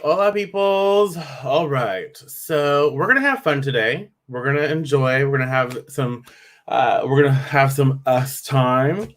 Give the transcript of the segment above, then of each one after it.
Hola, peoples. All right. So we're gonna have fun today. We're gonna enjoy. We're gonna have some. We're gonna have some us time.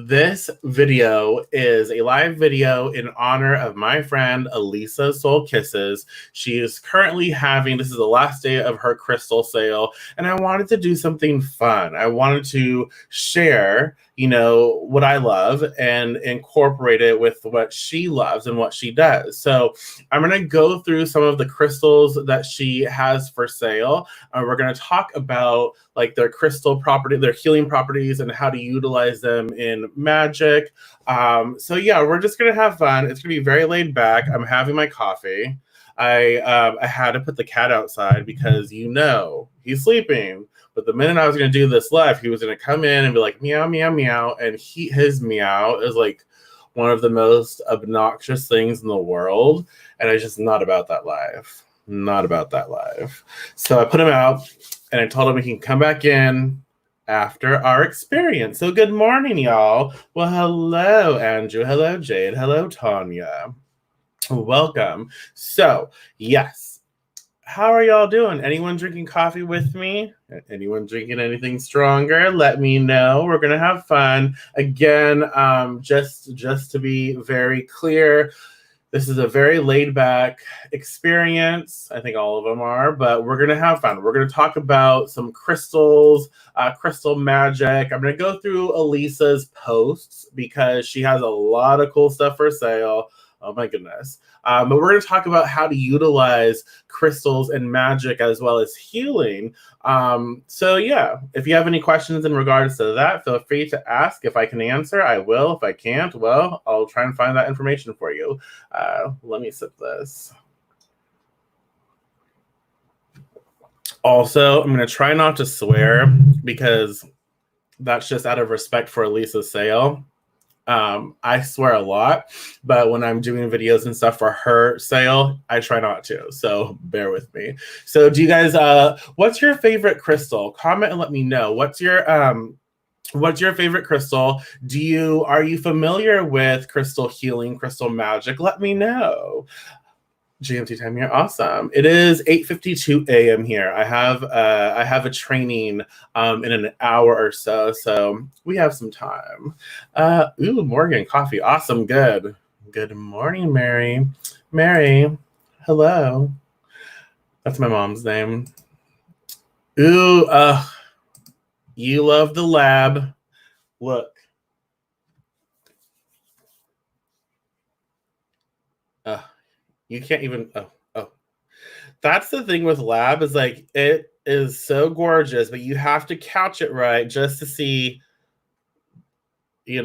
This video is a live video in honor of my friend Elisa Soul Kisses. She is currently having. This is the last day of her crystal sale, and I wanted to do something fun. I wanted to share, what I love and incorporate it with what she loves and what she does. So I'm going to go through some of the crystals that she has for sale. We're going to talk about like their crystal property, their healing properties, and how to utilize them in magic. So yeah, we're just going to have fun. It's going to be very laid back. I'm having my coffee. I had to put the cat outside because he's sleeping. But the minute I was going to do this live, he was going to come in and be like meow meow meow, and his meow is like one of the most obnoxious things in the world. And I just not about that live. Not about that live. So I put him out and I told him he can come back in after our experience. So good morning, y'all. Well, hello, Andrew. Hello, Jade. Hello, Tanya. Welcome. So, yes. How are y'all doing? Anyone drinking coffee with me? Anyone drinking anything stronger? Let me know. We're gonna have fun. Again, just to be very clear, this is a very laid back experience. I think all of them are, but we're going to have fun. We're going to talk about some crystals, crystal magic. I'm going to go through Elisa's posts because she has a lot of cool stuff for sale. Oh my goodness. But we're going to talk about how to utilize crystals and magic as well as healing. So yeah, if you have any questions in regards to that, feel free to ask. If I can answer, I will. If I can't, well, I'll try and find that information for you. Let me sip this. Also, I'm going to try not to swear because that's just out of respect for Elisa's sale. I swear a lot, but when I'm doing videos and stuff for her sale, I try not to. So bear with me. So do you guys, what's your favorite crystal? Comment and let me know. What's your favorite crystal? Are you familiar with crystal healing, crystal magic? Let me know. GMT time here. Awesome. It is 8:52 a.m. here. I have a training in an hour or so, so we have some time. Morgan coffee. Awesome. Good. Good morning, Mary. Mary, hello. That's my mom's name. You love the lab. Look. You can't even. Oh. That's the thing with lab is like it is so gorgeous, but you have to couch it right just to see. You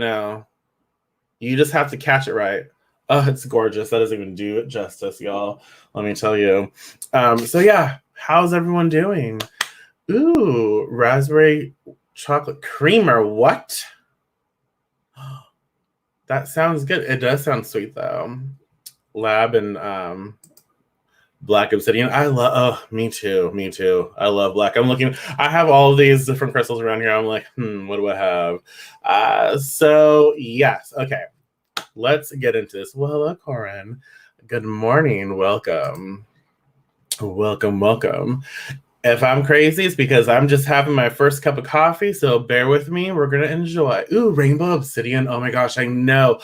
just have to catch it right. Oh, it's gorgeous. That doesn't even do it justice, y'all. Let me tell you. So yeah, how's everyone doing? Ooh, raspberry chocolate creamer. What? That sounds good. It does sound sweet though. Lab and black obsidian. Me too. I love black. I have all of these different crystals around here. I'm like, what do I have? So yes, okay. Let's get into this. Well, hello, Corin. Good morning. Welcome. If I'm crazy, it's because I'm just having my first cup of coffee, so bear with me. We're gonna enjoy. Ooh, rainbow obsidian. Oh my gosh, I know.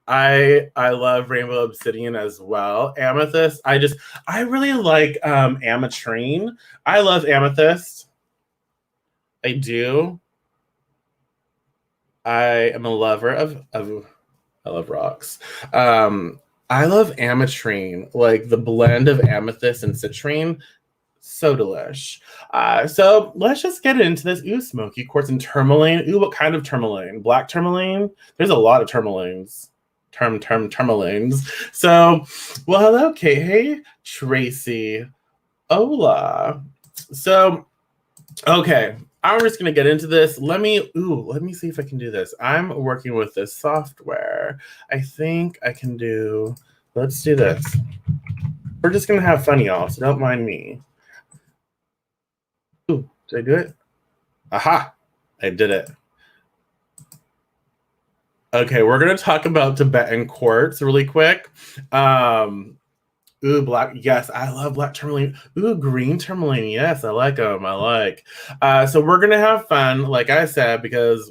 I love rainbow obsidian as well. Amethyst. I really like ametrine. I love amethyst. I do. I am a lover of I love rocks. I love ametrine, like the blend of amethyst and citrine. So delish. So let's just get into this. Ooh, smoky quartz and tourmaline. Ooh, what kind of tourmaline? Black tourmaline? There's a lot of tourmalines. Tourmalines. So, well, hello, Kate. Hey, Tracy. Hola. So, okay. I'm just gonna get into this. Let me see if I can do this. I'm working with this software. I think I can do. Let's do this. We're just gonna have fun, y'all. So don't mind me. Ooh, did I do it? Aha! I did it. Okay, we're gonna talk about Tibetan Quartz really quick. Ooh, black. Yes, I love black tourmaline. Ooh, green tourmaline. Yes, I like them. I like. So we're gonna have fun, like I said, because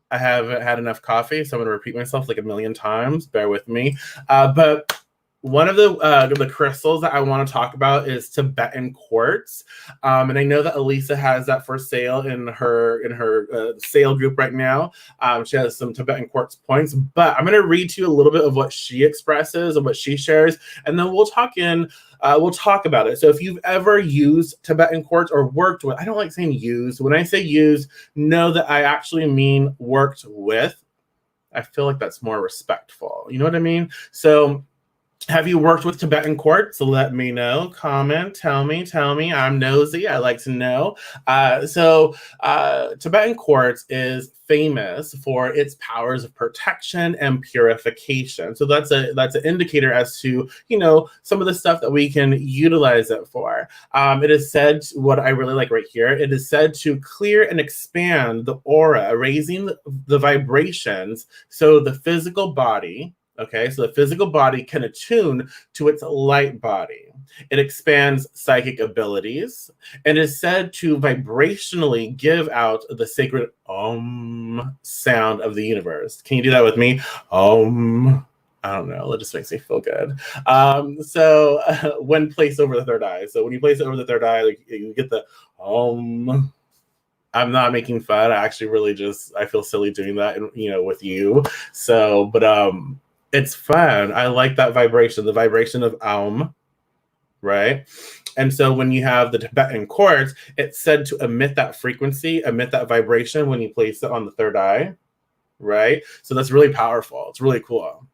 I haven't had enough coffee, so I'm gonna repeat myself like a million times. Bear with me. But one of the crystals that I want to talk about is Tibetan quartz, and I know that Elisa has that for sale in her sale group right now. She has some Tibetan quartz points, but I'm going to read to you a little bit of what she expresses and what she shares, and then we'll talk about it. So if you've ever used Tibetan quartz or worked with, I don't like saying use. When I say use, know that I actually mean worked with. I feel like that's more respectful. You know what I mean? So have you worked with Tibetan quartz? Let me know. Comment. Tell me. I'm nosy. I like to know. Tibetan quartz is famous for its powers of protection and purification. So that's an indicator as to some of the stuff that we can utilize it for. It is said, what I really like right here, it is said to clear and expand the aura, raising the vibrations so the physical body. Okay, so the physical body can attune to its light body. It expands psychic abilities and is said to vibrationally give out the sacred Om sound of the universe. Can you do that with me? Om. I don't know. It just makes me feel good. When placed over the third eye. So when you place it over the third eye, like, you get the Om. I'm not making fun. I actually really I feel silly doing that, with you. So, but it's fun. I like that vibration, the vibration of Aum, right? And so when you have the Tibetan quartz, it's said to emit that frequency, emit that vibration when you place it on the third eye, right? So that's really powerful. It's really cool.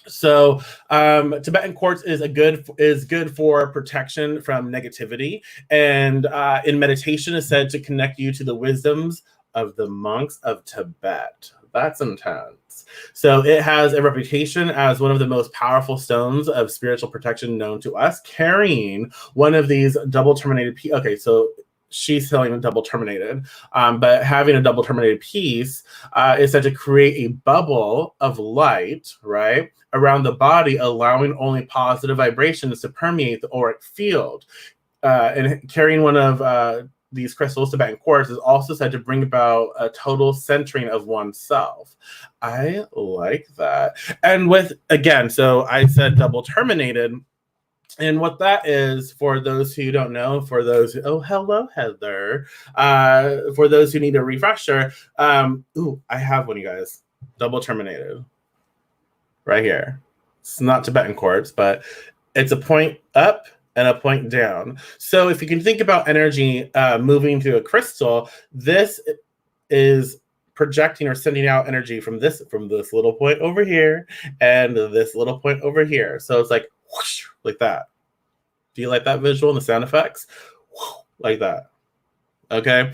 So Tibetan quartz is good for protection from negativity, and in meditation is said to connect you to the wisdoms of the monks of Tibet. That's intense. So it has a reputation as one of the most powerful stones of spiritual protection known to us. Carrying one of these double terminated okay, so she's selling a double terminated, but having a double terminated piece is said to create a bubble of light, right, around the body, allowing only positive vibrations to permeate the auric field. And carrying one of these crystals, Tibetan quartz, is also said to bring about a total centering of oneself. I like that. And so I said double terminated. And what that is, for those who don't know, oh, hello, Heather. For those who need a refresher, I have one, you guys. Double terminated. Right here. It's not Tibetan quartz, but it's a point up and a point down. So if you can think about energy moving through a crystal, this is projecting or sending out energy from this little point over here and this little point over here. So it's like whoosh, like that. Do you like that visual and the sound effects? Like that. Okay.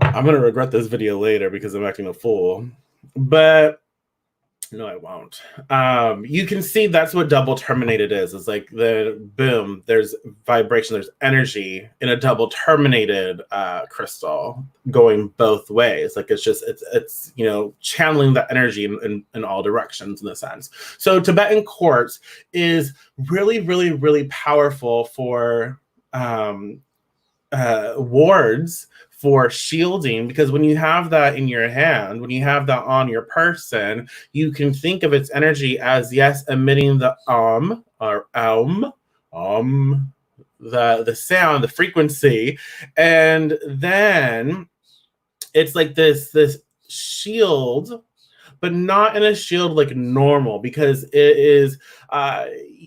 I'm going to regret this video later because I'm acting a fool. But no, I won't. You can see that's what double terminated is. It's like the boom, there's vibration, there's energy in a double terminated crystal going both ways. Like it's channeling that energy in all directions in a sense. So Tibetan quartz is really, really, really powerful for wards, for shielding, because when you have that in your hand, when you have that on your person, you can think of its energy as, yes, emitting the or the sound, the frequency, and then it's like this shield, but not in a shield like normal, because it is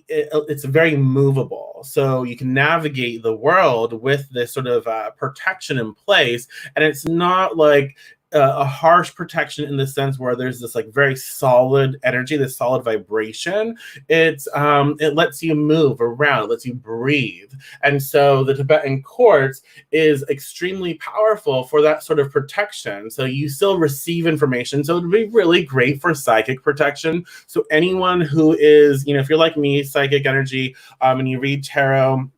it's very movable. So you can navigate the world with this sort of protection in place, and it's not like a harsh protection in the sense where there's this like very solid energy, this solid vibration. It lets you move around, it lets you breathe. And so the Tibetan quartz is extremely powerful for that sort of protection. So you still receive information. So it would be really great for psychic protection. So anyone who is, if you're like me, psychic energy, and you read tarot,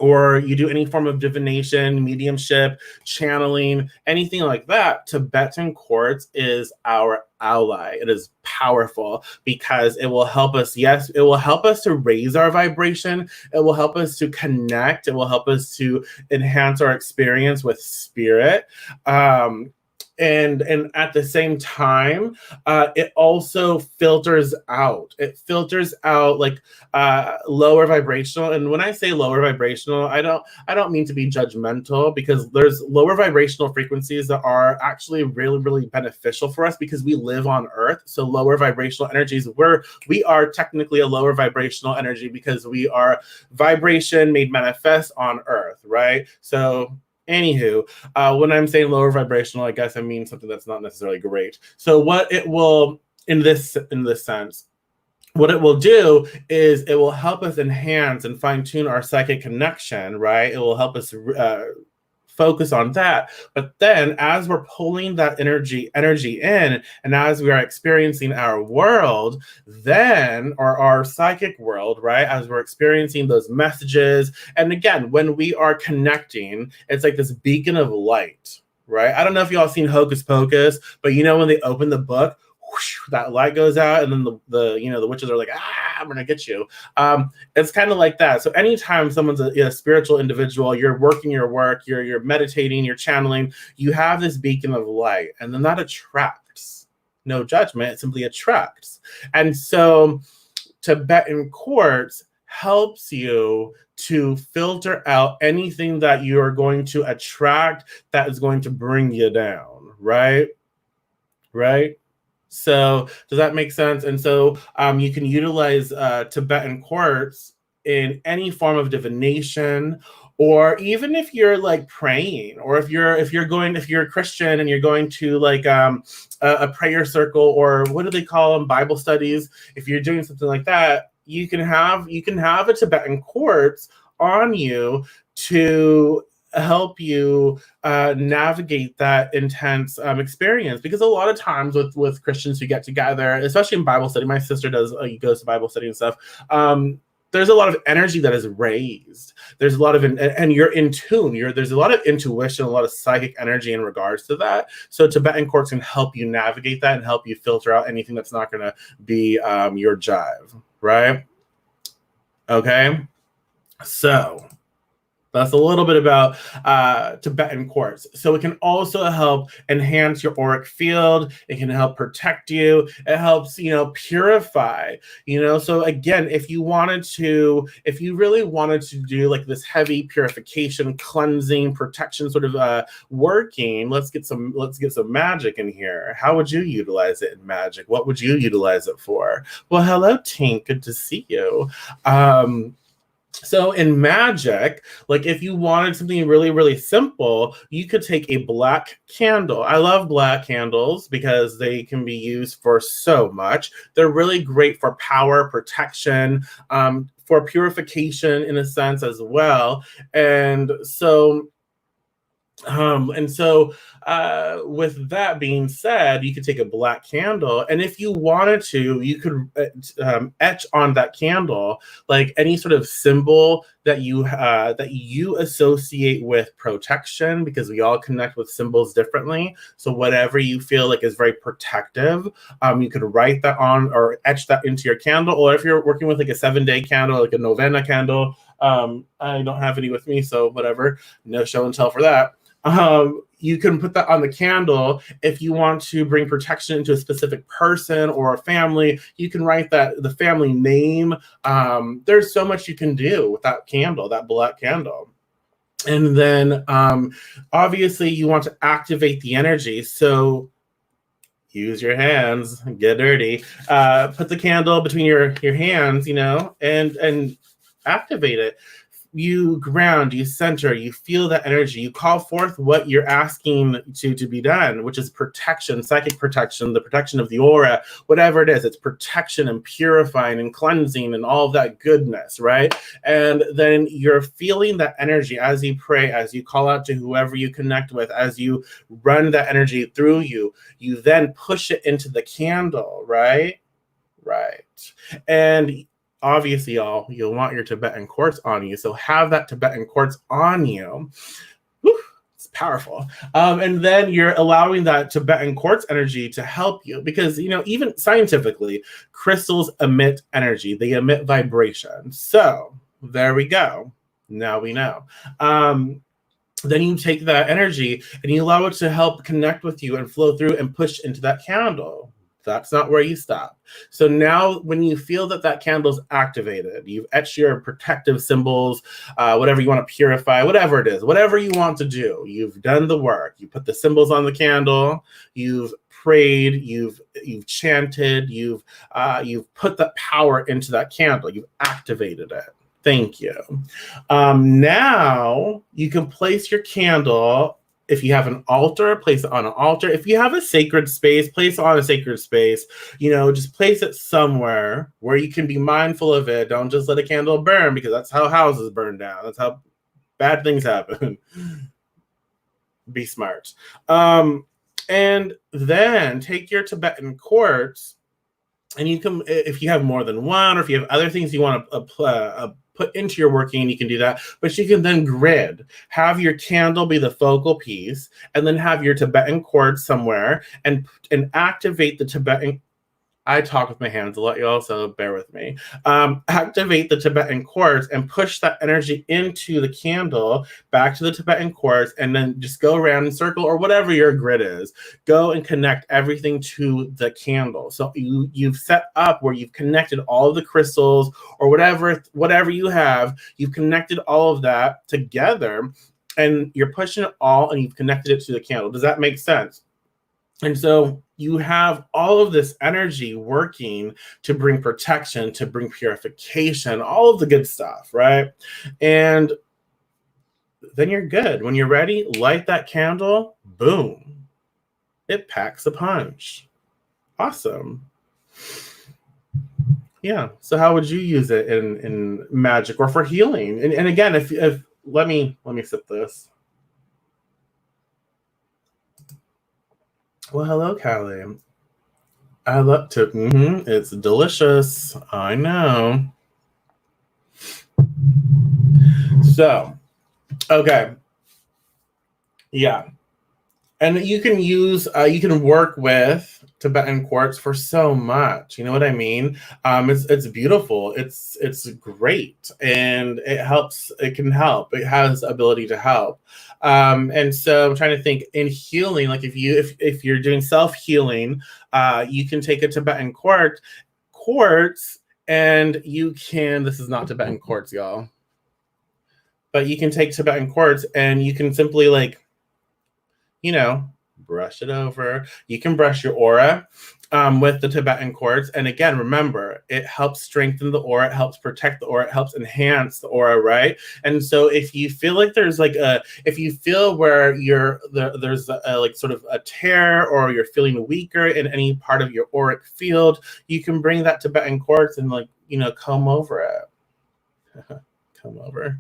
or you do any form of divination, mediumship, channeling, anything like that, Tibetan Quartz is our ally. It is powerful because it will help us. Yes, it will help us to raise our vibration. It will help us to connect. It will help us to enhance our experience with spirit. And at the same time, it also filters out. It filters out like lower vibrational. And when I say lower vibrational, I don't mean to be judgmental, because there's lower vibrational frequencies that are actually really, really beneficial for us because we live on Earth. So lower vibrational energies, we are technically a lower vibrational energy because we are vibration made manifest on Earth, right? So anywho, when I'm saying lower vibrational, I guess I mean something that's not necessarily great. So what it will, in this sense, what it will do is it will help us enhance and fine tune our psychic connection, right? It will help us focus on that. But then as we're pulling that energy in, and as we are experiencing our world, then, or our psychic world, right? As we're experiencing those messages. And again, when we are connecting, it's like this beacon of light, right? I don't know if y'all seen Hocus Pocus, but you know, when they open the book, whoosh, that light goes out, and then the witches are like, I'm gonna get you. It's kind of like that. So anytime someone's a spiritual individual, you're working your work, you're meditating, you're channeling, you have this beacon of light, and then that attracts. No judgment, it simply attracts. And so Tibetan Quartz helps you to filter out anything that you are going to attract that is going to bring you down, right? Right? So does that make sense? And so you can utilize Tibetan Quartz in any form of divination, or even if you're like praying, or if you're a Christian and you're going to like a prayer circle, or what do they call them, Bible studies. If you're doing something like that, you can have a Tibetan Quartz on you to help you navigate that intense experience. Because a lot of times with Christians who get together, especially in Bible study, my sister goes to Bible study and stuff, there's a lot of energy that is raised. There's a lot of, and you're in tune. There's a lot of intuition, a lot of psychic energy in regards to that. So Tibetan Quartz can help you navigate that and help you filter out anything that's not going to be your jive, right? Okay, so that's a little bit about Tibetan Quartz. So it can also help enhance your auric field. It can help protect you. It helps, purify, So again, if you really wanted to do like this heavy purification, cleansing, protection sort of working, let's get some magic in here. How would you utilize it in magic? What would you utilize it for? Well, hello, Tink. Good to see you. So in magic, like if you wanted something really, really simple, you could take a black candle. I love black candles because they can be used for so much. They're really great for power, protection, for purification in a sense as well. And so with that being said, you could take a black candle, and if you wanted to, you could etch on that candle like any sort of symbol that you associate with protection, because we all connect with symbols differently. So whatever you feel like is very protective, you could write that on or etch that into your candle. Or if you're working with like a 7-day candle, like a novena candle, I don't have any with me, so whatever, no show and tell for that. You can put that on the candle. If you want to bring protection into a specific person or a family, you can write the family name. There's so much you can do with that candle, that black candle. And then obviously you want to activate the energy. So use your hands, get dirty, put the candle between your hands, and activate it. You ground, you center, you feel that energy, you call forth what you're asking to be done, which is protection, psychic protection, the protection of the aura, whatever it is. It's protection and purifying and cleansing and all of that goodness, right? And then you're feeling that energy as you pray, as you call out to whoever you connect with, as you run that energy through you. You then push it into the candle, right? Right. And obviously, you'll want your Tibetan Quartz on you. So have that Tibetan Quartz on you. Whew, it's powerful. And then you're allowing that Tibetan Quartz energy to help you because, even scientifically, crystals emit energy. They emit vibration. So there we go. Now we know. Then you take that energy and you allow it to help connect with you and flow through and push into that candle. That's not where you stop. So now when you feel that candle's activated, you've etched your protective symbols, whatever you want to purify, whatever it is, whatever you want to do, you've done the work. You put the symbols on the candle, you've prayed, you've chanted, you've put that power into that candle, you've activated it. Thank you. Now you can place your candle. If you have an altar, place it on an altar. If you have a sacred space, place it on a sacred space. Just place it somewhere where you can be mindful of it. Don't just let a candle burn because that's how houses burn down. That's how bad things happen. Be smart. And then take your Tibetan Quartz, and you can, if you have more than one, or if you have other things you want to put into your working, you can do that. But you can then grid, have your candle be the focal piece, and then have your Tibetan Quartz somewhere, and activate the Tibetan. I talk with my hands a lot, y'all, so bear with me. Activate the Tibetan Quartz and push that energy into the candle, back to the Tibetan Quartz, and then just go around in circle or whatever your grid is. Go and connect everything to the candle. So you've set up where you've connected all of the crystals or whatever you have. You've connected all of that together, and you're pushing it all, and you've connected it to the candle. Does that make sense? And so you have all of this energy working to bring protection, to bring purification, all of the good stuff, right? And then you're good. When you're ready, light that candle, boom. It packs a punch. Awesome. Yeah. So how would you use it in magic or for healing? And again, if let me sip this. Well, hello, Callie. I love to. It's delicious. I know. So, okay. Yeah. And you can you can work with Tibetan Quartz for so much. You know what I mean? It's beautiful. It's great, and it helps. It can help. It has the ability to help. And so I'm trying to think in healing. Like if you're doing self-healing, you can take a Tibetan quartz, and you can. This is not Tibetan Quartz, y'all. But you can take Tibetan Quartz, and you can simply brush it over. You can brush your aura with the Tibetan Quartz. And again, remember, it helps strengthen the aura. It helps protect the aura. It helps enhance the aura, right? And so if you feel like there's if you feel where there's sort of a tear, or you're feeling weaker in any part of your auric field, you can bring that Tibetan Quartz and comb over it. Comb over.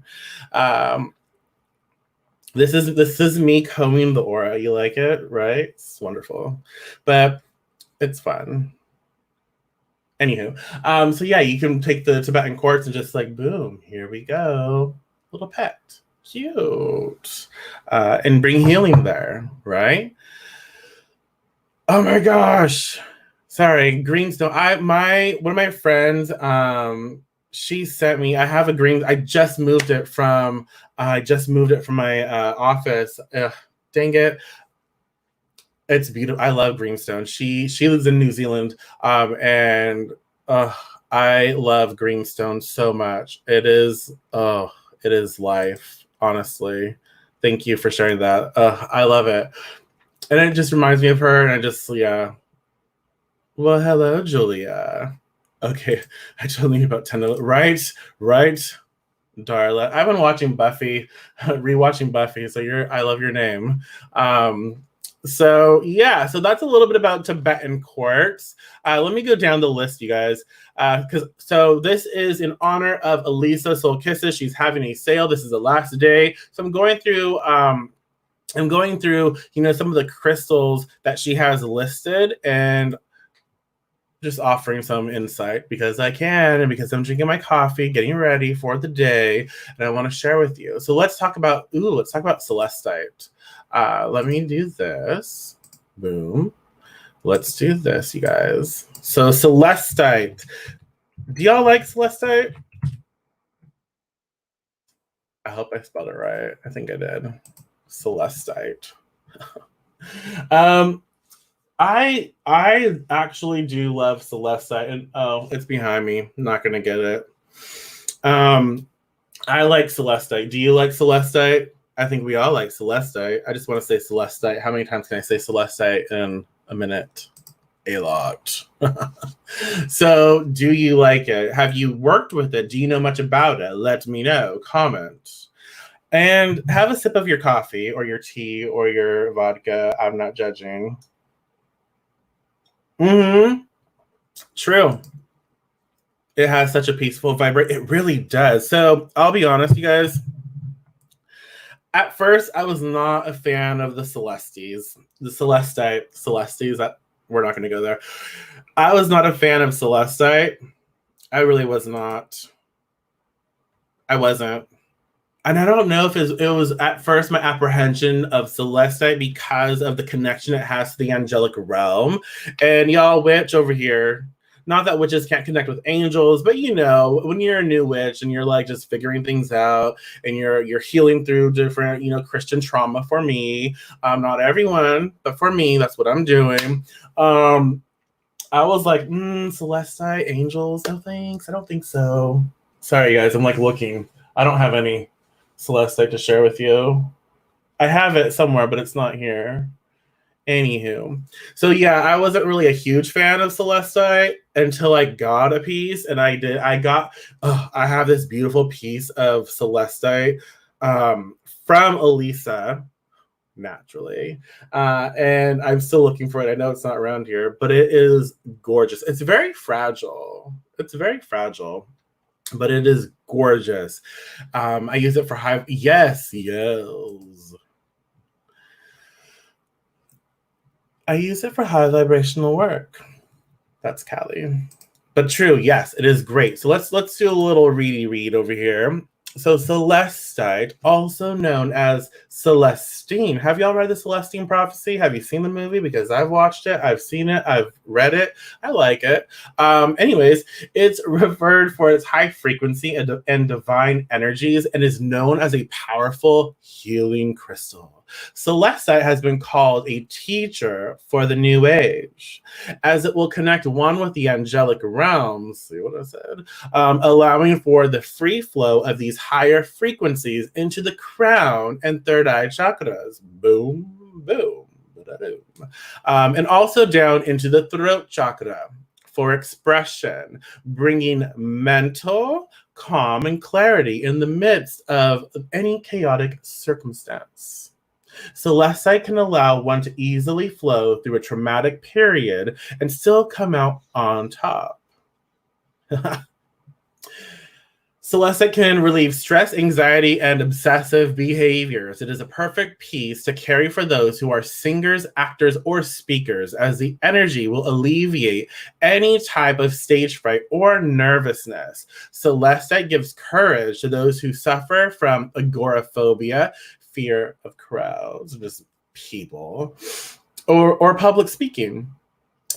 This is me combing the aura. You like it, right? It's wonderful, but it's fun. Anywho, so yeah, you can take the Tibetan Quartz and just boom, here we go, little pet, cute, and bring healing there, right? Oh my gosh, sorry, greenstone. One of my friends, she sent me. I have a green. I just moved it from my office. Ugh, dang it! It's beautiful. I love greenstone. She lives in New Zealand, and I love greenstone so much. It is life. Honestly, thank you for sharing that. I love it, and it just reminds me of her. And I just Well, hello, Julia. Okay, I told you about 10. Right, Darla. I've been watching Buffy, rewatching Buffy. So I love your name. So yeah, so that's a little bit about Tibetan Quartz. Let me go down the list, you guys. So this is in honor of Elisa Soul Kisses. She's having a sale. This is the last day. So I'm going through some of the crystals that she has listed, and just offering some insight because I can and because I'm drinking my coffee, getting ready for the day, and I want to share with you. So let's talk about Celestite. Let me do this. Boom. Let's do this, you guys. So Celestite. Do y'all like Celestite? I hope I spelled it right. I think I did. Celestite. I actually do love Celestite, and oh, it's behind me. I'm not gonna get it. I like Celestite. Do you like Celestite? I think we all like Celestite. I just want to say Celestite. How many times can I say Celestite in a minute? A lot. So, do you like it? Have you worked with it? Do you know much about it? Let me know. Comment. And have a sip of your coffee or your tea or your vodka. I'm not judging. True. It has such a peaceful vibrate. It really does. So I'll be honest, you guys. At first, I was not a fan of the Celestes. The Celestes, that we're not going to go there. I was not a fan of Celestite. I really was not. I wasn't. And I don't know if it was at first my apprehension of Celestite because of the connection it has to the angelic realm. And y'all, witch over here, not that witches can't connect with angels, but you know, when you're a new witch and you're like just figuring things out and you're healing through different, Christian trauma. For me, not everyone, but for me, that's what I'm doing. I was like, Celestite, angels, no thanks. I don't think so. Sorry, guys, I'm like looking. I don't have any Celestite to share with you. I have it somewhere, but it's not here. Anywho. So yeah, I wasn't really a huge fan of Celestite until I got a piece, and I have this beautiful piece of Celestite from Elisa, naturally. And I'm still looking for it. I know it's not around here, but it is gorgeous. It's very fragile. But it is gorgeous. I use it for high. Yes. I use it for high vibrational work. That's Callie. But true, yes, it is great. So let's do a little read over here. So Celestite, also known as Celestine. Have y'all read the Celestine Prophecy? Have you seen the movie? Because I've watched it, I've seen it, I've read it. I like it. Anyways, it's revered for its high frequency and divine energies and is known as a powerful healing crystal. Celestite has been called a teacher for the New Age, as it will connect one with the angelic realms. See what I said? Allowing for the free flow of these higher frequencies into the crown and third eye chakras. Boom, boom. And also down into the throat chakra for expression, bringing mental calm and clarity in the midst of any chaotic circumstance. Celestite can allow one to easily flow through a traumatic period and still come out on top. Celestite can relieve stress, anxiety, and obsessive behaviors. It is a perfect piece to carry for those who are singers, actors, or speakers, as the energy will alleviate any type of stage fright or nervousness. Celestite gives courage to those who suffer from agoraphobia, fear of crowds, just people, or public speaking.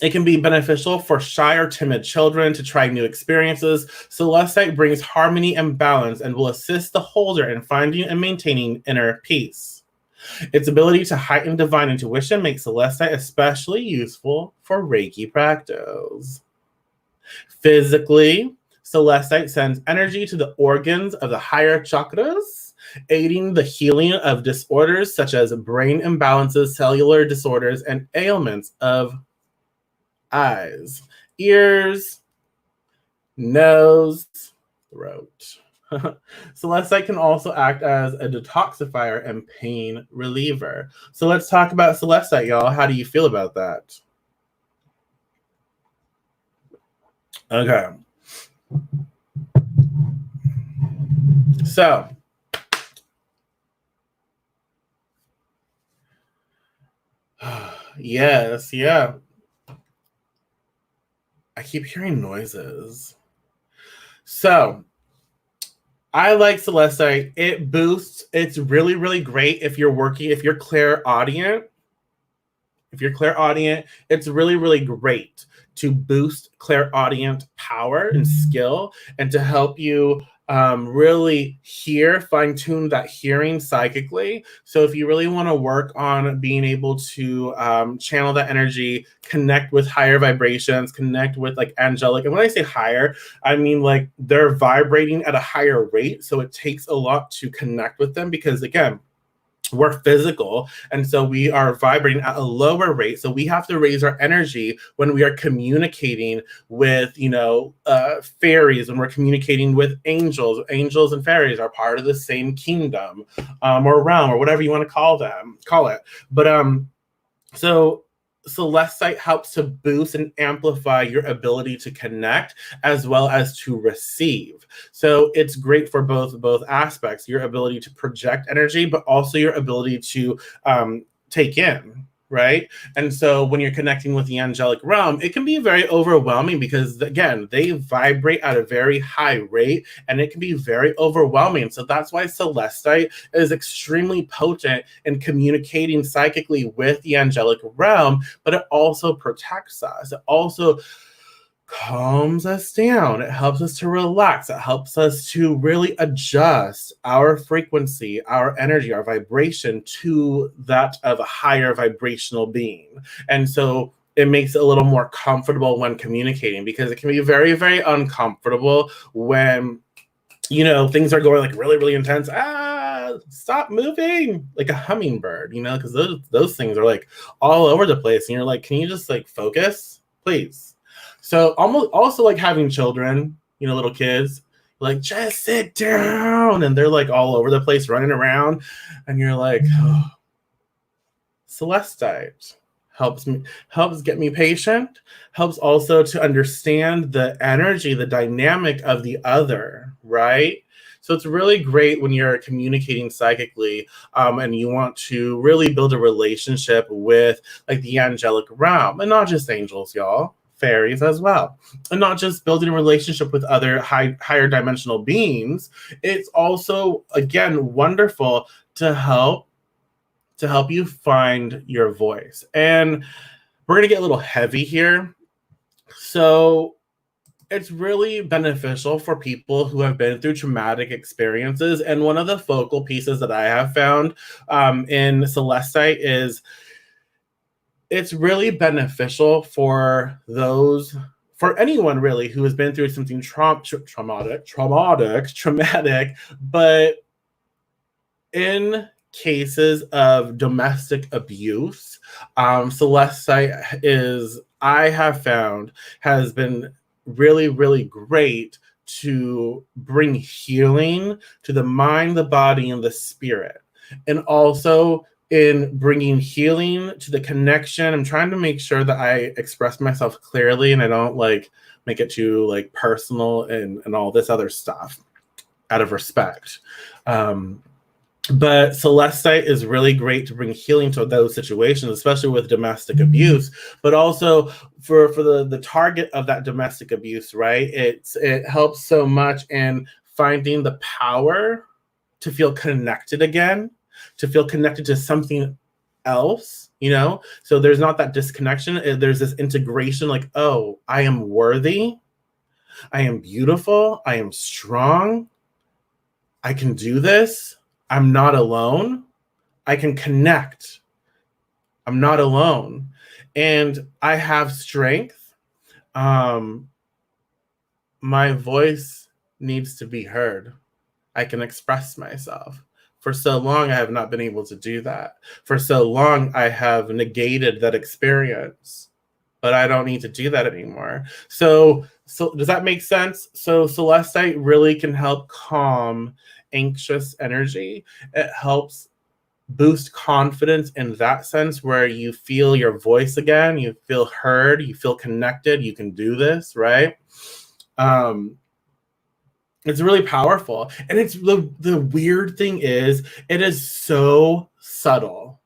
It can be beneficial for shy or timid children to try new experiences. Celestite brings harmony and balance and will assist the holder in finding and maintaining inner peace. Its ability to heighten divine intuition makes Celestite especially useful for Reiki practice. Physically, Celestite sends energy to the organs of the higher chakras, aiding the healing of disorders such as brain imbalances, cellular disorders, and ailments of eyes, ears, nose, throat. Celestite can also act as a detoxifier and pain reliever. So let's talk about Celestite, y'all. How do you feel about that? Okay. So, yes, yeah. I keep hearing noises. So I like Celestite. It boosts. It's really, really great if you're clairaudient. If you're clairaudient, it's really, really great to boost clairaudient power and skill and to help you really fine tune that hearing psychically. So if you really want to work on being able to channel that energy, connect with higher vibrations, connect with like angelic. And when I say higher, I mean like they're vibrating at a higher rate. So it takes a lot to connect with them because again, we're physical, and so we are vibrating at a lower rate, so we have to raise our energy when we are communicating with fairies, when we're communicating with angels and fairies are part of the same kingdom or realm or whatever you want to call it. But so Celestite helps to boost and amplify your ability to connect as well as to receive. So it's great for both aspects, your ability to project energy, but also your ability to take in, right? And so when you're connecting with the angelic realm, it can be very overwhelming because, again, they vibrate at a very high rate and it can be very overwhelming. So that's why Celestite is extremely potent in communicating psychically with the angelic realm, but it also protects us. It also calms us down. It helps us to relax. It helps us to really adjust our frequency, our energy, our vibration to that of a higher vibrational being. And so it makes it a little more comfortable when communicating because it can be very, very uncomfortable when, things are going like really, really intense. Stop moving like a hummingbird, because those things are like all over the place. And you're like, can you just like focus, please? So almost also like having children, little kids, like just sit down, and they're like all over the place running around, and you're like, oh. Celestite helps get me patient, helps also to understand the energy, the dynamic of the other, right? So it's really great when you're communicating psychically and you want to really build a relationship with like the angelic realm, and not just angels, y'all. Fairies as well, and not just building a relationship with other higher dimensional beings. It's also again wonderful to help you find your voice. And we're gonna get a little heavy here, so it's really beneficial for people who have been through traumatic experiences. And one of the focal pieces that I have found in Celestite is it's really beneficial for anyone really who has been through something traumatic, but in cases of domestic abuse, Celestite I have found, has been really, really great to bring healing to the mind, the body, and the spirit. And also in bringing healing to the connection. I'm trying to make sure that I express myself clearly and I don't like make it too like personal and all this other stuff out of respect. But Celestite is really great to bring healing to those situations, especially with domestic abuse, but also for the target of that domestic abuse, right? It helps so much in finding the power to feel connected again, to feel connected to something else, So there's not that disconnection. There's this integration like, oh, I am worthy. I am beautiful. I am strong. I can do this. I'm not alone. I can connect. I'm not alone. And I have strength. My voice needs to be heard. I can express myself. For so long, I have not been able to do that. For so long, I have negated that experience, but I don't need to do that anymore. So does that make sense? So Celestite really can help calm anxious energy. It helps boost confidence in that sense where you feel your voice again, you feel heard, you feel connected, you can do this, right? It's really powerful. And it's the weird thing is it is so subtle.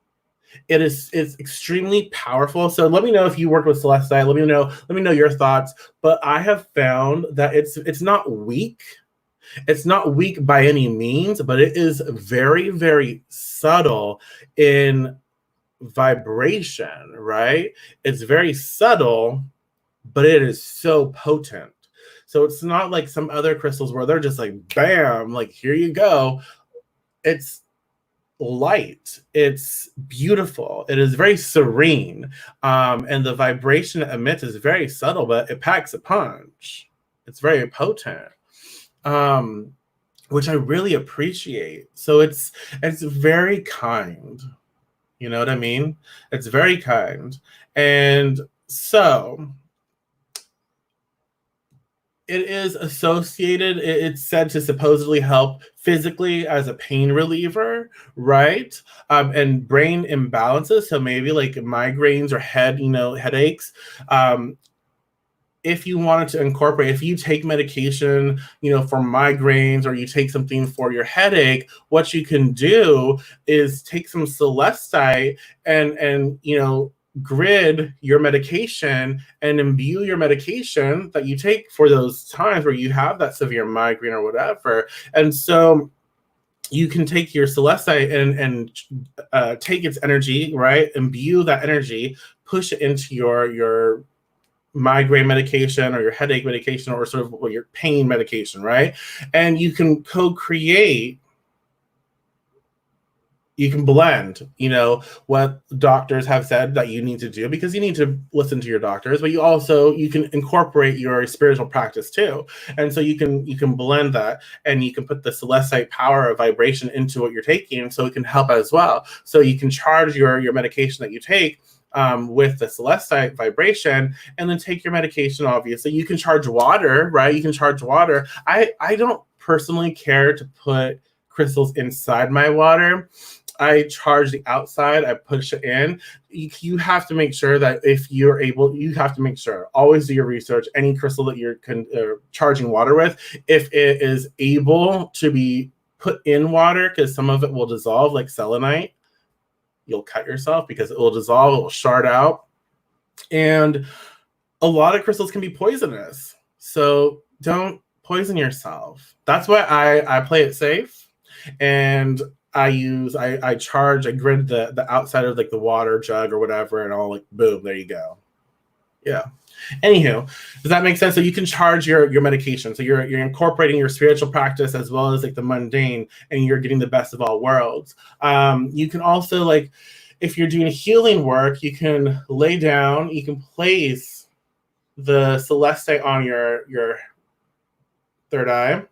It's extremely powerful. So let me know if you work with Celestite. Let me know your thoughts. But I have found that it's not weak. It's not weak by any means, but it is very, very subtle in vibration, right? It's very subtle, but it is so potent. So it's not like some other crystals where they're just like, bam, like, here you go. It's light. It's beautiful. It is very serene. And the vibration it emits is very subtle, but it packs a punch. It's very potent. Which I really appreciate. So it's very kind. You know what I mean? It's very kind. And so it is associated, it's said to supposedly help physically as a pain reliever, right? And brain imbalances. So maybe like migraines or headaches. If you wanted to incorporate, if you take medication, for migraines, or you take something for your headache, what you can do is take some Celestite and grid your medication and imbue your medication that you take for those times where you have that severe migraine or whatever. And so you can take your Celestite and take its energy, right? Imbue that energy, push it into your migraine medication or your headache medication or sort of your pain medication, right? And you can co-create, you can blend, what doctors have said that you need to do, because you need to listen to your doctors, but you can incorporate your spiritual practice too. And so you can blend that, and you can put the Celestite power of vibration into what you're taking, so it can help as well. So you can charge your medication that you take with the Celestite vibration, and then take your medication. Obviously, you can charge water, right? You can charge water. I don't personally care to put crystals inside my water. I charge the outside, I push it in. You have to make sure that if you're able, you have to make sure, always do your research. Any crystal that you're charging water with, if it is able to be put in water, because some of it will dissolve, like selenite, you'll cut yourself because it will dissolve, it will shard out. And a lot of crystals can be poisonous. So don't poison yourself. That's why I play it safe. And I grid the outside of like the water jug or whatever, and I'll like, boom, there you go. Yeah. Anywho, does that make sense? So you can charge your medication. So you're incorporating your spiritual practice as well as like the mundane, and you're getting the best of all worlds. You can also, like, if you're doing healing work, you can lay down, you can place the Celestite on your third eye.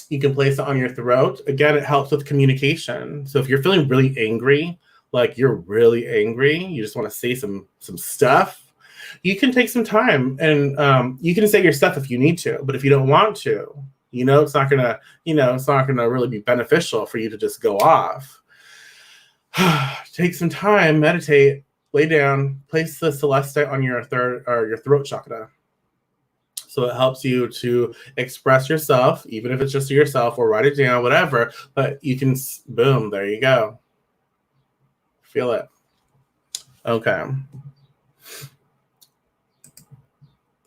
You can place it on your throat. Again, it helps with communication. So if you're feeling really angry, like you're really angry, you just want to say some stuff, you can take some time, and you can say your stuff if you need to. But if you don't want to, it's not gonna really be beneficial for you to just go off. Take some time, meditate, lay down, place the Celestite on your throat chakra. So it helps you to express yourself, even if it's just to yourself, or write it down, whatever. But you can, boom, there you go. Feel it. Okay.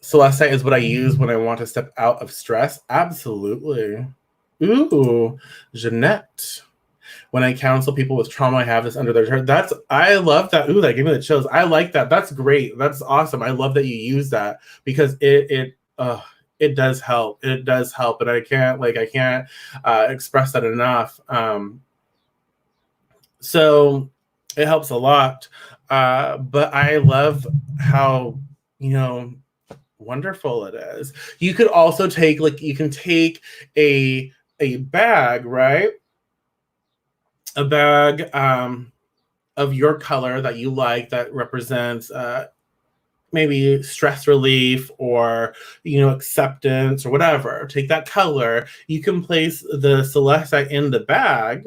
Celestite is what I use when I want to step out of stress. Absolutely. Ooh, Jeanette. When I counsel people with trauma, I have this under their chart. I love that. Ooh, that gave me the chills. I like that. That's great. That's awesome. I love that you use that, because it does help. It does help, and I can't express that enough. So it helps a lot. But I love how wonderful it is. You could also take a bag, right? A bag of your color that you like, that represents maybe stress relief or acceptance or whatever. Take that color. You can place the Celestite in the bag,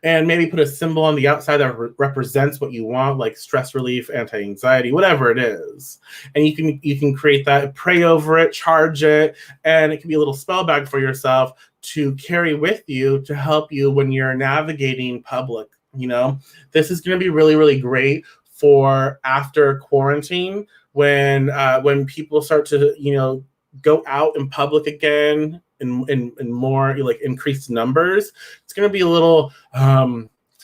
and maybe put a symbol on the outside that represents what you want, like stress relief, anti-anxiety, whatever it is. And you can create that, pray over it, charge it, and it can be a little spell bag for yourself to carry with you to help you when you're navigating public You know, this is going to be really, really great for after quarantine when people start to, go out in public again in more like increased numbers. It's going to be a little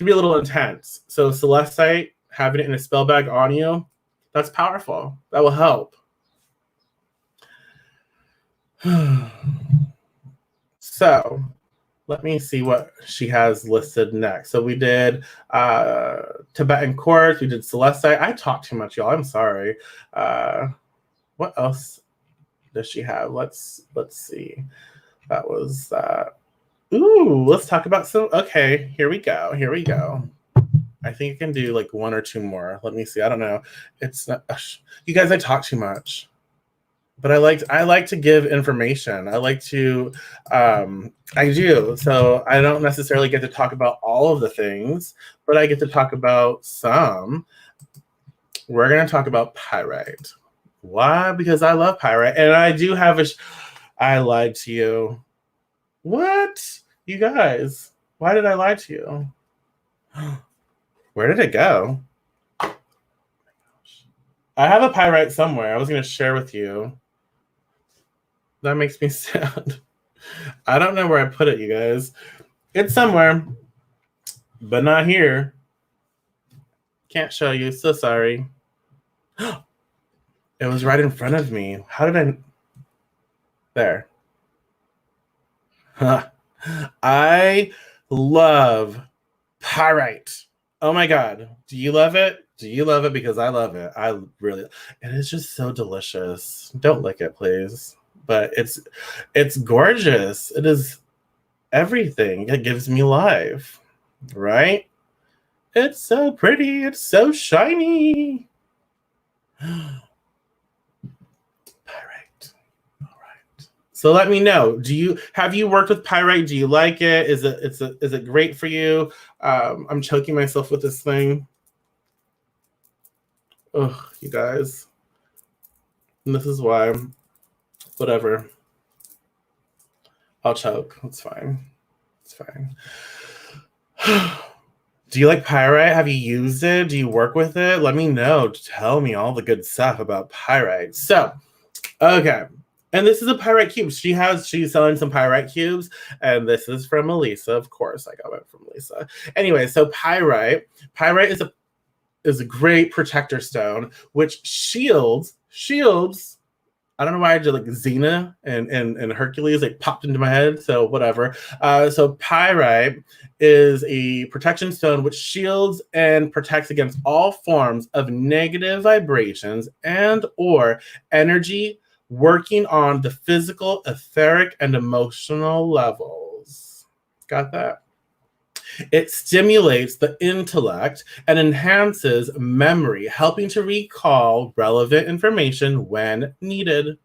intense. So Celestite, having it in a spell bag on you, that's powerful. That will help. So let me see what she has listed next. So we did Tibetan Quartz. We did Celestite. I talked too much, y'all. I'm sorry. What else does she have? Let's see. That was that. Ooh, let's talk about some. Okay, here we go. I think I can do like one or two more. Let me see. I don't know. It's not. You guys, I talk too much. But I like to give information. I like to, I do. So I don't necessarily get to talk about all of the things, but I get to talk about some. We're going to talk about pyrite. Why? Because I love pyrite. And I do have I lied to you. What? You guys, why did I lie to you? Where did it go? I have a pyrite somewhere. I was going to share with you. That makes me sad. I don't know where I put it, you guys. It's somewhere, but not here. Can't show you. So sorry. It was right in front of me. How did I? There. I love pyrite. Oh my God. Do you love it? Do you love it? Because I love it. It is just so delicious. Don't lick it, please. But it's gorgeous. It is everything. It gives me life, right? It's so pretty. It's so shiny. Pyrite. All right. So let me know. Have you worked with pyrite? Do you like it? Is it great for you? I'm choking myself with this thing. Oh, you guys. And this is why. Whatever. I'll choke. It's fine. It's fine. Do you like pyrite? Have you used it? Do you work with it? Let me know. Tell me all the good stuff about pyrite. So, okay. And this is a pyrite cube. She's selling some pyrite cubes. And this is from Elisa. Of course, I got it from Elisa. Anyway, so pyrite is a great protector stone, which shields. I don't know why I did like Xena and Hercules like popped into my head. So whatever. So pyrite is a protection stone which shields and protects against all forms of negative vibrations and or energy working on the physical, etheric, and emotional levels. Got that? It stimulates the intellect and enhances memory, helping to recall relevant information when needed.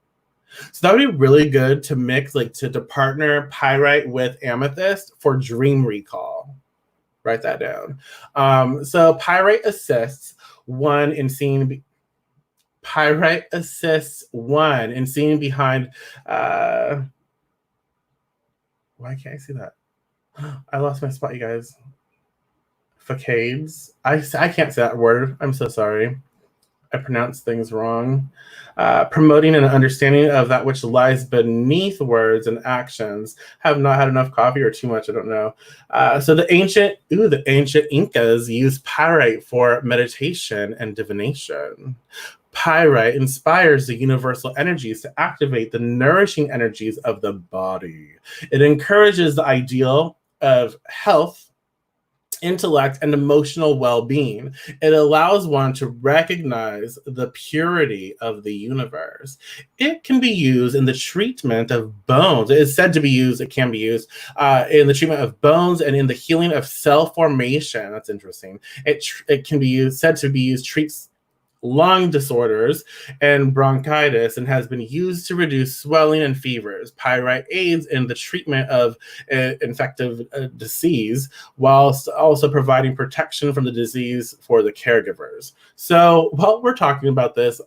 So that would be really good to mix, like to partner pyrite with amethyst for dream recall. Write that down. So pyrite assists one in seeing behind. Why can't I see that? I lost my spot, you guys. Facades. I can't say that word. I'm so sorry. I pronounce things wrong. Promoting an understanding of that which lies beneath words and actions. Have not had enough coffee or too much, I don't know. So the ancient Incas used pyrite for meditation and divination. Pyrite inspires the universal energies to activate the nourishing energies of the body. It encourages the ideal of health, intellect, and emotional well-being. It allows one to recognize the purity of the universe. It can be used in the treatment of bones. It is said to be used, it can be used in the treatment of bones and in the healing of cell formation. That's interesting. It can be said to be used, treats lung disorders and bronchitis, and has been used to reduce swelling and fevers. Pyrite aids in the treatment of infective disease, whilst also providing protection from the disease for the caregivers. So while we're talking about this,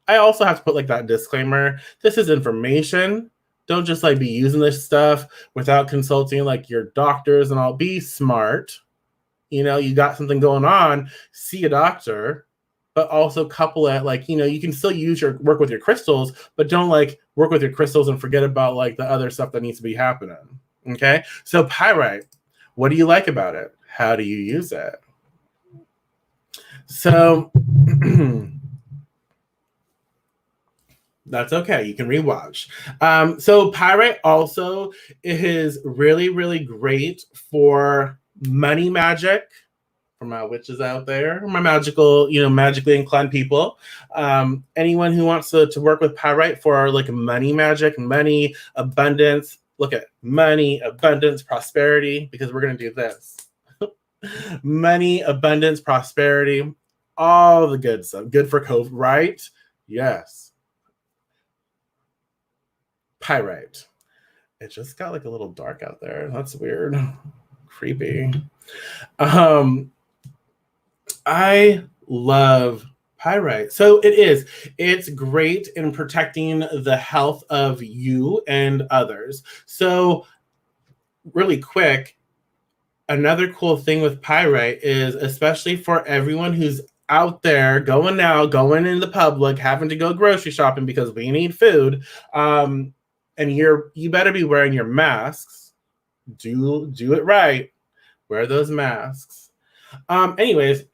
I also have to put like that disclaimer. This is information. Don't just like be using this stuff without consulting like your doctors and all. Be smart. you got something going on, see a doctor, but also couple it, like, you can still work with your crystals, but don't like work with your crystals and forget about like the other stuff that needs to be happening. Okay. So pyrite, what do you like about it? How do you use it? So that's okay. You can rewatch. So pyrite also is really, really great for money magic. For my witches out there, my magically inclined people. Anyone who wants to work with pyrite for like money magic, money, abundance. Look at money, abundance, prosperity, because we're going to do this. Money, abundance, prosperity, all the good stuff. Good for COVID, right? Yes. Pyrite. It just got like a little dark out there. That's weird. Creepy. I love pyrite. So it's great in protecting the health of you and others. So really quick, another cool thing with pyrite is, especially for everyone who's out there going in the public, having to go grocery shopping because we need food, and you better be wearing your masks. Do it right. Wear those masks. Anyways,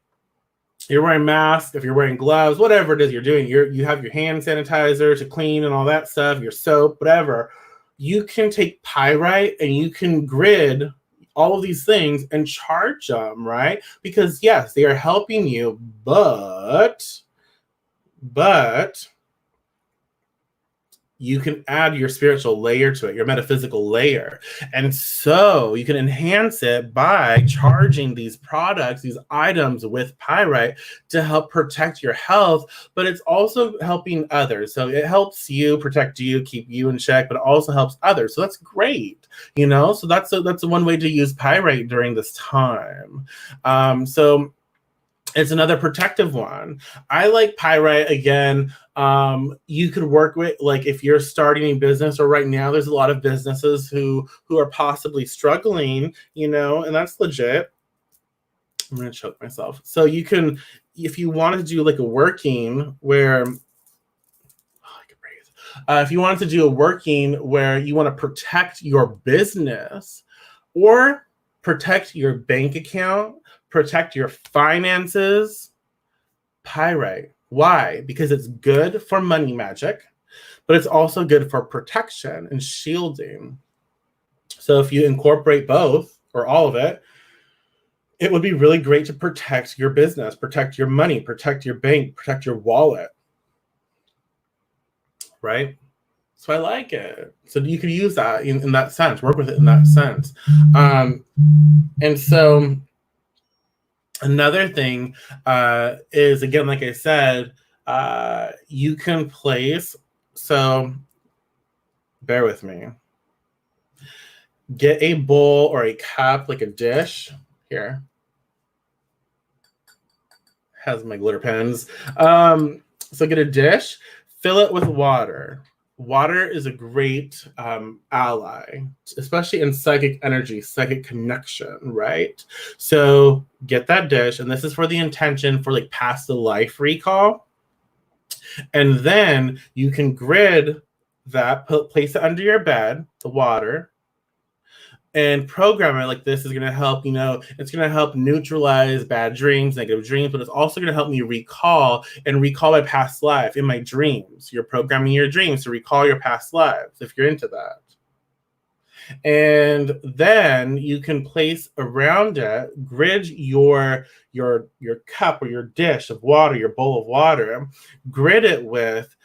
you're wearing masks, if you're wearing gloves, whatever it is you're doing, you have your hand sanitizer to clean and all that stuff, your soap, whatever. You can take pyrite and you can grid all of these things and charge them, right? Because yes, they are helping you, but you can add your spiritual layer to it, your metaphysical layer. And so you can enhance it by charging these products, these items with pyrite to help protect your health, but it's also helping others. So it helps you, protect you, keep you in check, but it also helps others. So that's great, So that's one way to use pyrite during this time. So it's another protective one. I like pyrite again. You could work with, like, if you're starting a business, or right now there's a lot of businesses who are possibly struggling, and that's legit. I'm going to choke myself. So you can, if you wanted to do like a working where, if you wanted to do a working where you want to protect your business or protect your bank account, protect your finances, pyrite. Why? Because it's good for money magic, but it's also good for protection and shielding. So if you incorporate both or all of it, it would be really great to protect your business, protect your money, protect your bank, protect your wallet. Right? So I like it. So you could use that in that sense, work with it in that sense. And so another thing is, again, like I said, you can place, so bear with me. Get a bowl or a cup, like a dish. Here. Has my glitter pens. So get a dish, fill it with water. Water is a great ally, especially in psychic energy, psychic connection, right? So get that dish, and this is for the intention for like past the life recall. And then you can grid that, place it under your bed, the water, and program it like this is going to help, it's going to help neutralize bad dreams, negative dreams, but it's also going to help me recall my past life in my dreams. You're programming your dreams to recall your past lives if you're into that. And then you can place around it, grid your cup or your dish of water, your bowl of water, grid it with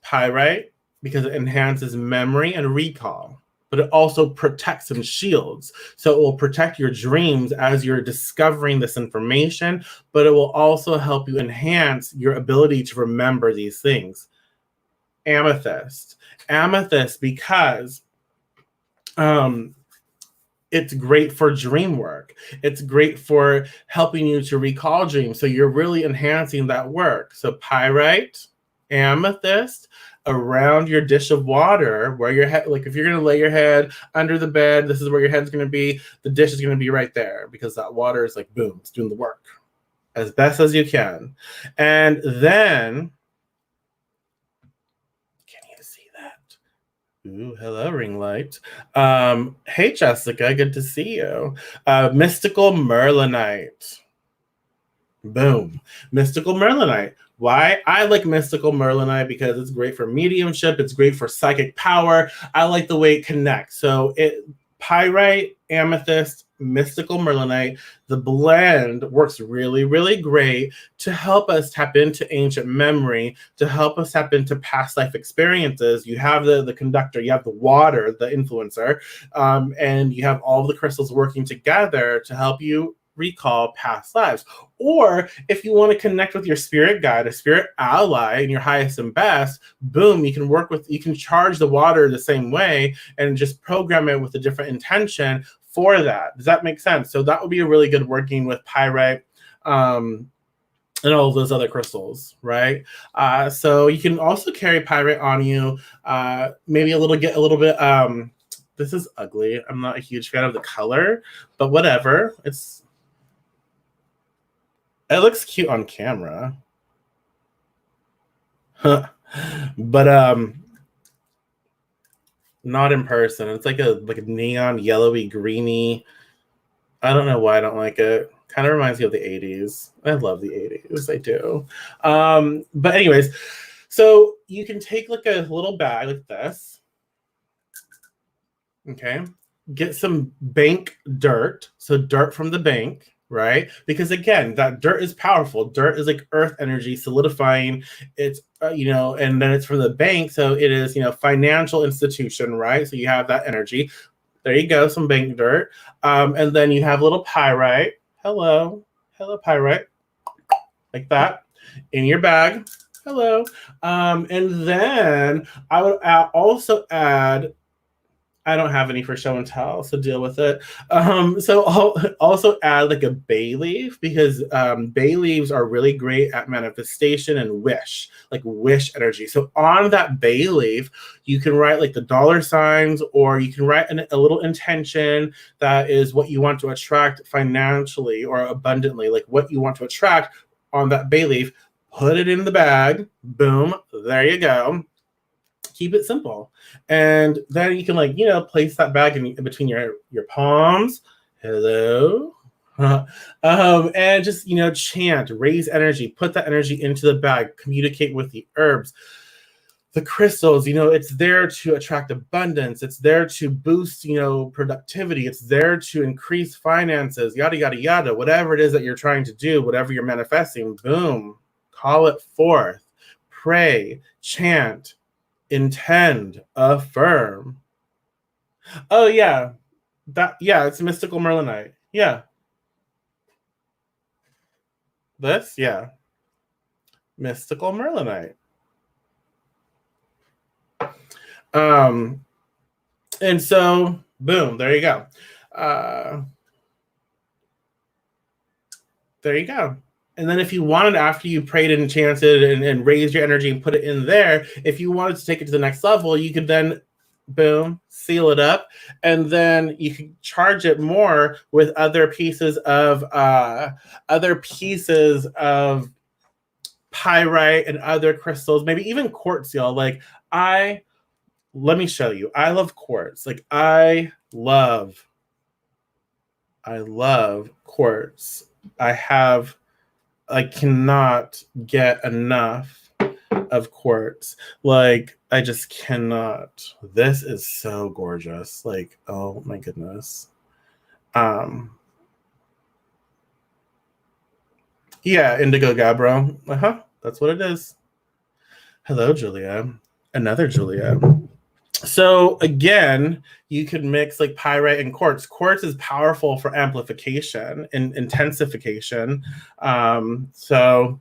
pyrite because it enhances memory and recall. But it also protects and shields. So it will protect your dreams as you're discovering this information, but it will also help you enhance your ability to remember these things. Amethyst because it's great for dream work. It's great for helping you to recall dreams. So you're really enhancing that work. So pyrite, amethyst, around your dish of water where your head, like if you're going to lay your head under the bed, this is where your head's going to be. The dish is going to be right there because that water is like, boom, it's doing the work as best as you can. And then, can you see that? Ooh, hello, ring light. Hey, Jessica, good to see you. Mystical Merlinite. Boom. Mystical Merlinite. Why? I like Mystical Merlinite because it's great for mediumship. It's great for psychic power. I like the way it connects. So Pyrite, Amethyst, Mystical Merlinite, the blend works really, really great to help us tap into ancient memory, to help us tap into past life experiences. You have the conductor, you have the water, the influencer, and you have all the crystals working together to help you recall past lives. Or if you want to connect with your spirit guide, a spirit ally, and your highest and best, boom, you can charge the water the same way and just program it with a different intention for that. Does that make sense? So that would be a really good working with Pyrite and all of those other crystals, right? So you can also carry Pyrite on you, maybe get a little bit, this is ugly. I'm not a huge fan of the color, but whatever. It looks cute on camera. But not in person. It's like a neon yellowy greeny. I don't know why I don't like it. Kind of reminds me of the 80s. I love the 80s. I do. But anyways, so you can take like a little bag like this. Okay. Get some bank dirt. So dirt from the bank. Right? Because again, that dirt is powerful. Dirt is like earth energy solidifying. It's, and then it's from the bank. So it is, financial institution, right? So you have that energy. There you go, some bank dirt. And then you have little pyrite. Hello, pyrite. Like that in your bag. Hello. And then I would also add, I don't have any for show and tell, so deal with it. So I'll also add like a bay leaf because bay leaves are really great at manifestation and wish energy. So on that bay leaf, you can write like the dollar signs, or you can write a little intention that is what you want to attract financially or abundantly, like what you want to attract on that bay leaf. Put it in the bag. Boom. There you go. Keep it simple. And then you can place that bag in between your palms. Hello. And just, chant, raise energy, put that energy into the bag, communicate with the herbs, the crystals. It's there to attract abundance. It's there to boost, productivity. It's there to increase finances, yada, yada, yada, whatever it is that you're trying to do, whatever you're manifesting, boom, call it forth, pray, chant, intend, affirm. Oh yeah, it's Mystical Merlinite. Yeah, Mystical Merlinite. And so boom, there you go. There you go. And then if you wanted, after you prayed and chanted and raised your energy and put it in there, if you wanted to take it to the next level, you could then, boom, seal it up. And then you could charge it more with other pieces of pyrite and other crystals, maybe even quartz, y'all. Let me show you. I love quartz. I love quartz. I cannot get enough of quartz. I just cannot. This is so gorgeous. Oh my goodness. Yeah, Indigo Gabbro. That's what it is. Hello, Julia. Another Julia. So again, you could mix pyrite and quartz. Quartz is powerful for amplification and intensification. So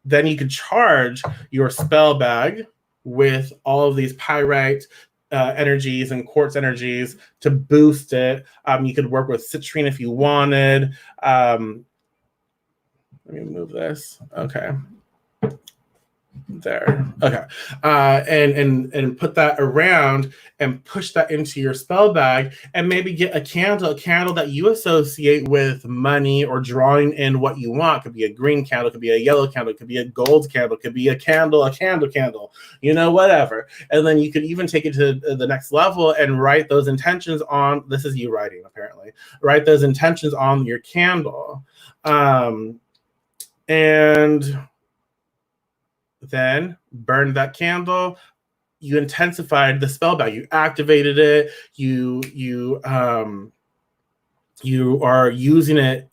then you could charge your spell bag with all of these pyrite energies and quartz energies to boost it. You could work with citrine if you wanted. Let me move this. Okay. there. Okay. And put that around and push that into your spell bag, and maybe get a candle that you associate with money or drawing in what you want. It could be a green candle, it could be a yellow candle, it could be a gold candle, it could be a candle, whatever. And then you could even take it to the next level and write those intentions on, this is you writing apparently, write those intentions on your candle. And then burn that candle. You intensified the spell bag. You activated it. You are using it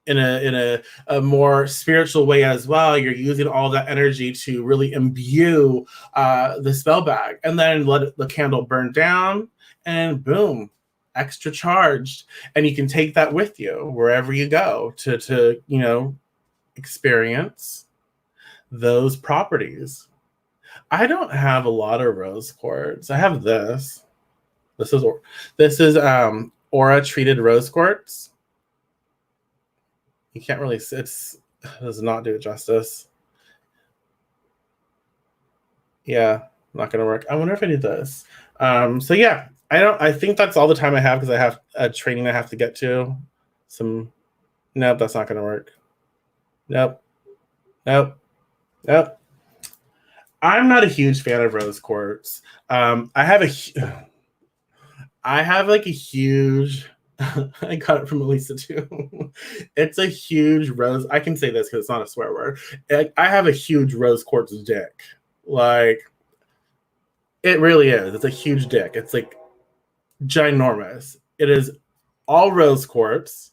in a more spiritual way as well. You're using all that energy to really imbue the spell bag, and then let the candle burn down, and boom, extra charged. And you can take that with you wherever you go to experience those properties. I don't have a lot of rose quartz. I have this. This is aura treated rose quartz. You can't really see, it does not do it justice. Yeah, not gonna work. I wonder if I do this. So yeah, I think that's all the time I have, because I have a training I have to get to. Nope, that's not gonna work. Nope. I'm not a huge fan of rose quartz. I have like a huge I got it from Elisa too. It's a huge rose. I can say this because it's not a swear word. I have a huge rose quartz dick. Like, it really is. It's a huge dick. It's like ginormous. It is all rose quartz.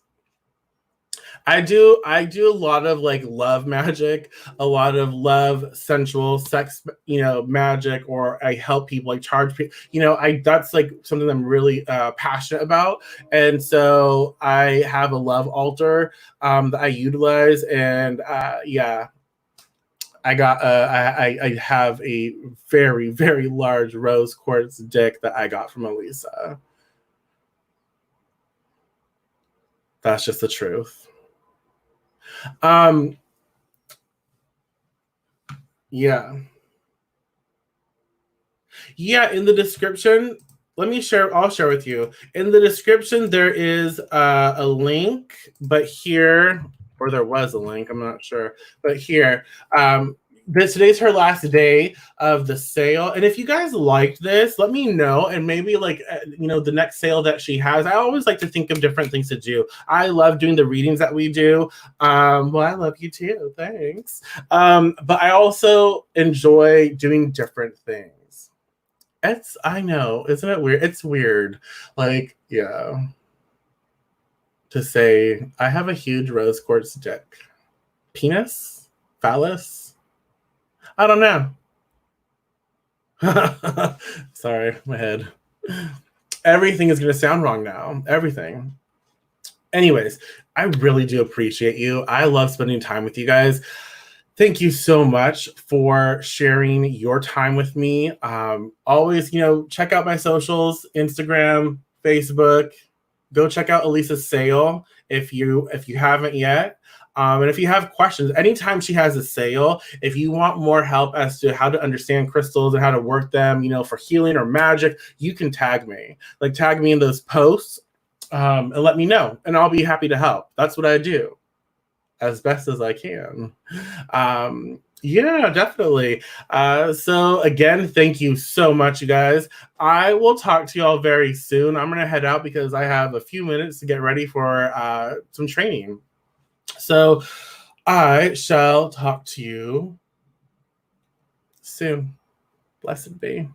I do a lot of like love magic, a lot of love, sensual sex, magic, or I help people, like charge people. That's like something I'm really passionate about, and so I have a love altar that I utilize, and yeah, I have a very, very large rose quartz dick that I got from Elisa. That's just the truth. Yeah. Yeah, in the description, I'll share with you. In the description, there is a link, but here, or there was a link, I'm not sure, but here, today's her last day of the sale. And if you guys liked this, let me know. And maybe the next sale that she has, I always like to think of different things to do. I love doing the readings that we do. Well, I love you too. Thanks. But I also enjoy doing different things. I know, isn't it weird? It's weird. Like, yeah. To say, I have a huge rose quartz dick. Penis? Phallus? I don't know. Sorry, my head. Everything is going to sound wrong now. Everything. Anyways, I really do appreciate you. I love spending time with you guys. Thank you so much for sharing your time with me. Always, check out my socials, Instagram, Facebook. Go check out Elisa's sale if you haven't yet. And if you have questions, anytime she has a sale, if you want more help as to how to understand crystals and how to work them, for healing or magic, you can tag me. Like, tag me in those posts and let me know, and I'll be happy to help. That's what I do as best as I can. Yeah, definitely. So again, thank you so much, you guys. I will talk to you all very soon. I'm going to head out because I have a few minutes to get ready for some training. So I shall talk to you soon. Blessed be.